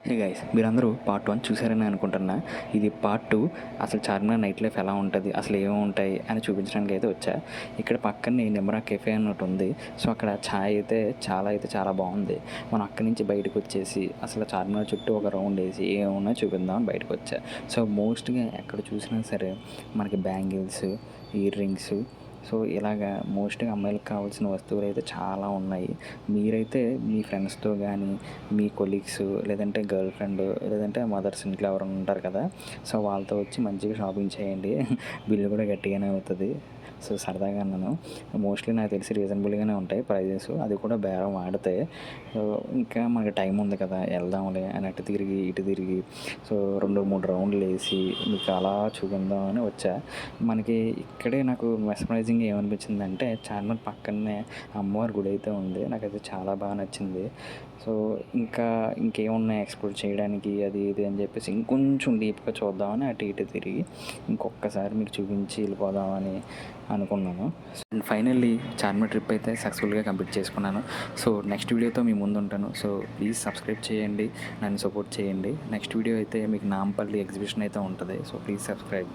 Hey guys, మీరందరూ part 1 చూసారని అనుకుంటున్నా. ఇది పార్ట్ 2. అసలు చార్మినార్ నైట్ లైఫ్ ఎలా ఉంటుంది, అసలు ఏమేమి ఉంటాయి అని చూపించడానికి అయితే వచ్చా. ఇక్కడ పక్కనే నిమ్రా కెఫే అన్నట్టు ఉంది. సో అక్కడ ఛాయ్ అయితే చాలా బాగుంది. మనం అక్కడి నుంచి బయటకు వచ్చేసి అసలు చార్మినార్ చుట్టూ ఒక రౌండ్ వేసి ఏమున్నా చూపిద్దామని బయటకు వచ్చా. సో మోస్ట్గా ఎక్కడ చూసినా సరే మనకి బ్యాంగిల్స్, ఇయర్ రింగ్స్, సో ఇలాగా మోస్ట్గా అమ్మాయిలకు కావాల్సిన వస్తువులు అయితే చాలా ఉన్నాయి. మీరైతే మీ ఫ్రెండ్స్తో కానీ, మీ కొలీగ్స్, లేదంటే గర్ల్ ఫ్రెండ్, లేదంటే మదర్స్ ఇంట్లో ఎవరైనా ఉంటారు కదా, సో వాళ్ళతో వచ్చి మంచిగా షాపింగ్ చేయండి. బిల్లు కూడా గట్టిగానే అవుతుంది. సో సరదాగా అన్నాను. మోస్ట్లీ నాకు తెలిసి రీజనబుల్గానే ఉంటాయి ప్రైజెస్, అది కూడా బేరం ఆడితే. సో ఇంకా మనకి టైం ఉంది కదా, వెళ్దాంలే అని అటు తిరిగి ఇటు తిరిగి సో 2-3 రౌండ్లు వేసి మీకు అలా చూపిందామని వచ్చా. మనకి ఇక్కడే నాకు మెస్మరైజింగ్ ఏమనిపించిందంటే చార్మినార్ పక్కనే అమ్మవారి గుడి అయితే ఉంది. నాకైతే చాలా బాగా నచ్చింది. సో ఇంకేమున్నాయి ఎక్స్ప్లోర్ చేయడానికి అది ఇది అని చెప్పేసి ఇంకొంచెం డీప్గా చూద్దామని అటు ఇటు తిరిగి ఇంకొకసారి మీకు చూపించి వెళ్ళిపోదామని అనుకున్నాను. అండ్ ఫైనల్లీ చార్మినార్ ట్రిప్ అయితే సక్సెస్ఫుల్గా కంప్లీట్ చేసుకున్నాను. సో నెక్స్ట్ వీడియోతో మీ ముందు ఉంటాను. సో ప్లీజ్ సబ్స్క్రైబ్ చేయండి, నన్ను సపోర్ట్ చేయండి. నెక్స్ట్ వీడియో అయితే మీకు నాంపల్లి ఎగ్జిబిషన్ అయితే ఉంటుంది. So please subscribe.